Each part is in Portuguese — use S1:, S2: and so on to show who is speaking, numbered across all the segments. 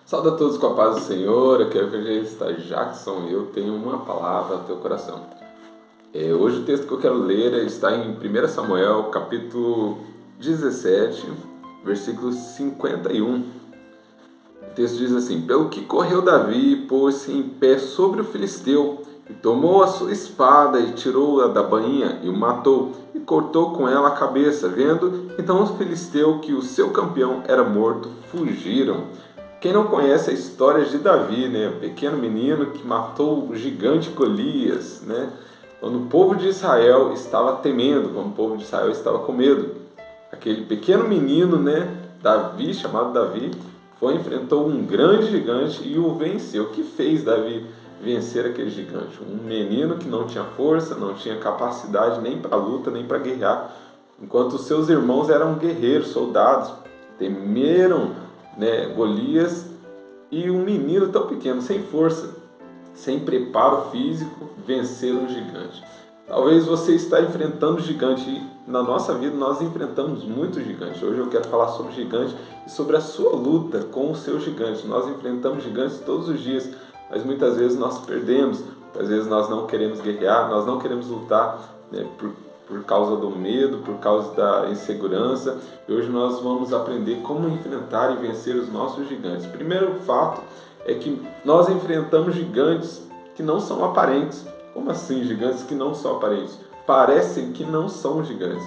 S1: Salve a todos com a paz do Senhor, aqui é o evangelista Jackson e eu tenho uma palavra ao teu coração. Hoje o texto que eu quero ler está em 1 Samuel, capítulo 17, versículo 51. O texto diz assim: Pelo que correu Davi, pôs-se em pé sobre o filisteu, e tomou a sua espada e tirou-a da bainha e o matou, e cortou com ela a cabeça. Vendo então os filisteus que o seu campeão era morto, fugiram. Quem não conhece a história de Davi, né? O pequeno menino que matou o gigante Golias, né? Quando o povo de Israel estava temendo, quando o povo de Israel estava com medo. Aquele pequeno menino, né? Davi, chamado Davi, enfrentou um grande gigante e o venceu. O que fez Davi vencer aquele gigante? Um menino que não tinha força, não tinha capacidade nem para luta, nem para guerrear, enquanto os seus irmãos eram guerreiros, soldados, temeram, né, Golias, e um menino tão pequeno, sem força, sem preparo físico, vencer um gigante. Talvez você está enfrentando gigante. Na nossa vida nós enfrentamos muitos gigantes. Hoje eu quero falar sobre gigante e sobre a sua luta com o seu gigante. Nós enfrentamos gigantes todos os dias, mas muitas vezes nós perdemos. Às vezes nós não queremos guerrear, nós não queremos lutar, né, por causa do medo, por causa da insegurança. E hoje nós vamos aprender como enfrentar e vencer os nossos gigantes. O primeiro fato é que nós enfrentamos gigantes que não são aparentes. Como assim gigantes que não são aparentes? Parecem que não são gigantes.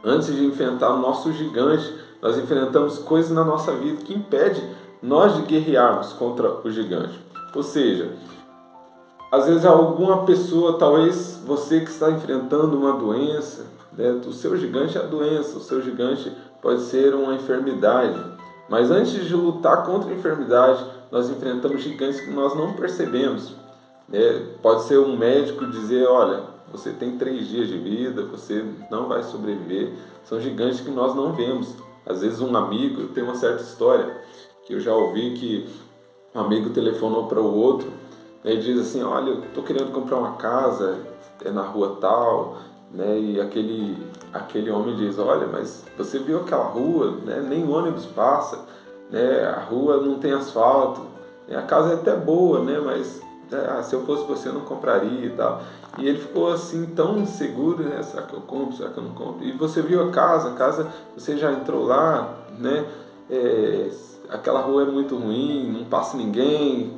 S1: Antes de enfrentar o nosso gigante, nós enfrentamos coisas na nossa vida que impedem nós de guerrearmos contra o gigante. Ou seja, às vezes alguma pessoa, talvez você que está enfrentando uma doença, né? O seu gigante é a doença, o seu gigante pode ser uma enfermidade. Mas antes de lutar contra a enfermidade, nós enfrentamos gigantes que nós não percebemos. Pode ser um médico dizer: olha, você tem 3 dias de vida, você não vai sobreviver. São gigantes que nós não vemos. Às vezes um amigo, tem uma certa história que eu já ouvi, que um amigo telefonou para o outro, né, e diz assim: olha, eu estou querendo comprar uma casa na rua tal, né, e aquele homem diz: olha, mas você viu aquela rua, né, nem ônibus passa, né, a rua não tem asfalto, né, a casa é até boa, né, mas se eu fosse você eu não compraria e tal. E ele ficou assim tão inseguro, né? Será que eu compro, será que eu não compro? E você viu a casa você já entrou lá, né? Aquela rua é muito ruim, não passa ninguém,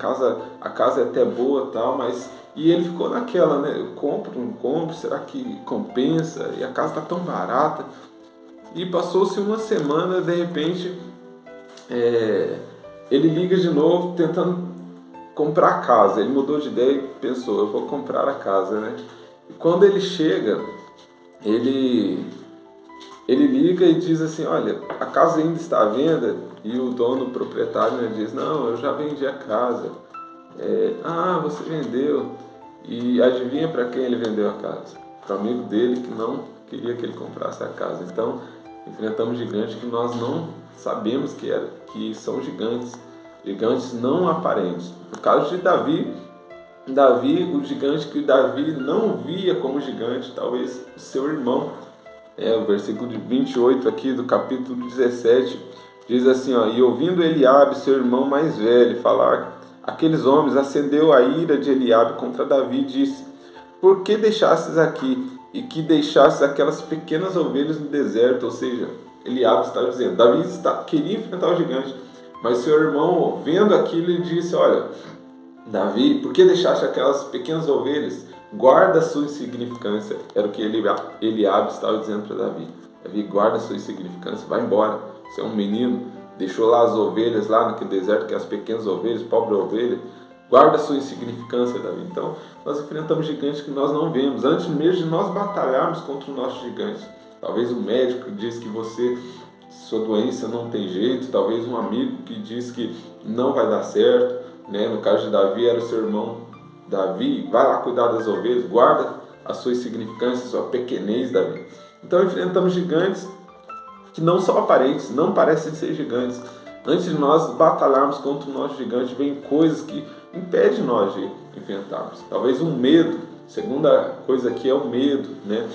S1: a casa é até boa e tal, mas... E ele ficou naquela, né? Eu compro, não compro, será que compensa? E a casa está tão barata. E passou-se uma semana, de repente, ele liga de novo, tentando comprar a casa. Ele mudou de ideia e pensou: eu vou comprar a casa, né? E quando ele chega, ele liga e diz assim: olha, a casa ainda está à venda. E o dono, o proprietário, né, diz: não, eu já vendi a casa. Você vendeu. E adivinha para quem ele vendeu a casa? Para o amigo dele que não queria que ele comprasse a casa. Então enfrentamos gigantes que nós não sabemos que são gigantes não aparentes. No caso de Davi, o gigante que Davi não via como gigante, talvez o seu irmão. O versículo 28 aqui do capítulo 17 diz assim: e ouvindo Eliabe, seu irmão mais velho, falar aqueles homens, acendeu a ira de Eliabe contra Davi e disse: por que deixastes aqui e que deixastes aquelas pequenas ovelhas no deserto? Ou seja, Eliabe está dizendo, Davi queria enfrentar o gigante, mas seu irmão, vendo aquilo, ele disse: olha, Davi, por que deixaste aquelas pequenas ovelhas? Guarda a sua insignificância. Era o que Eliabe estava dizendo para Davi. Davi, guarda a sua insignificância, vai embora. Você é um menino, deixou lá as ovelhas lá naquele deserto, que é as pequenas ovelhas, pobre ovelha. Guarda a sua insignificância, Davi. Então, nós enfrentamos gigantes que nós não vemos, antes mesmo de nós batalharmos contra o nosso gigante. Talvez o médico diz que sua doença não tem jeito, talvez um amigo que diz que não vai dar certo, né? No caso de Davi, era o seu irmão. Davi, vai lá cuidar das ovelhas, guarda a sua insignificância, a sua pequenez, Davi. Então enfrentamos gigantes que não são aparentes, não parecem ser gigantes. Antes de nós batalharmos contra o nosso gigante, vem coisas que impedem nós de enfrentarmos. Talvez um medo. A segunda coisa aqui é o medo, né?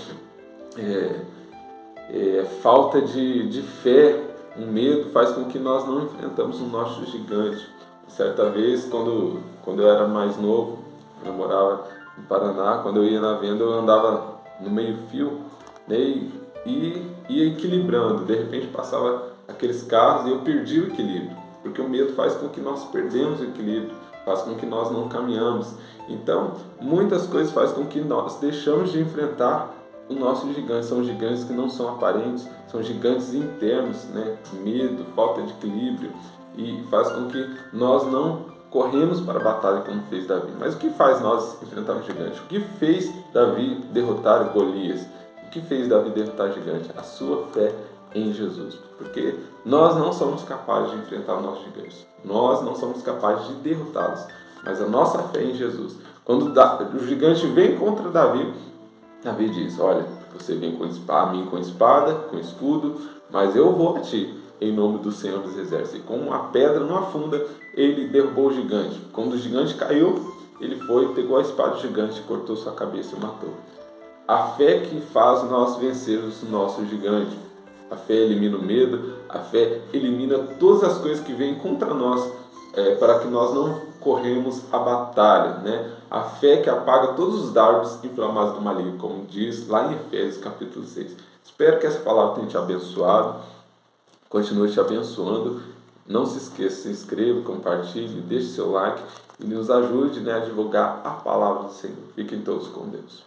S1: Falta de fé, O medo faz com que nós não enfrentamos o nosso gigante. Certa vez, quando eu era mais novo, eu morava em Paraná, quando eu ia na venda, eu andava no meio-fio, né, e ia equilibrando. De repente passava aqueles carros e eu perdi o equilíbrio, porque o medo faz com que nós perdemos o equilíbrio, faz com que nós não caminhamos. Então, muitas coisas fazem com que nós deixamos de enfrentar o nosso gigante. São gigantes que não são aparentes, são gigantes internos, né? Medo, falta de equilíbrio, e faz com que nós não corremos para a batalha como fez Davi. Mas o que faz nós enfrentar um gigante? O que fez Davi derrotar Golias? O que fez Davi derrotar o gigante? A sua fé em Jesus. Porque nós não somos capazes de enfrentar os nossos gigantes. Nós não somos capazes de derrotá-los. Mas a nossa fé em Jesus. Quando o gigante vem contra Davi, Davi diz: olha, você vem com espada, com escudo, mas eu vou a ti, em nome do Senhor dos Exércitos. E com uma pedra numa funda, ele derrubou o gigante. Quando o gigante caiu, ele foi, pegou a espada do gigante, cortou sua cabeça e o matou. A fé que faz nós vencermos o nosso gigante. A fé elimina o medo, a fé elimina todas as coisas que vêm contra nós, para que nós não corremos a batalha, né? A fé que apaga todos os dardos inflamados do maligno, como diz lá em Efésios capítulo 6. Espero que essa palavra tenha te abençoado, continue te abençoando. Não se esqueça, se inscreva, compartilhe, deixe seu like e nos ajude, né, a divulgar a palavra do Senhor. Fiquem todos com Deus.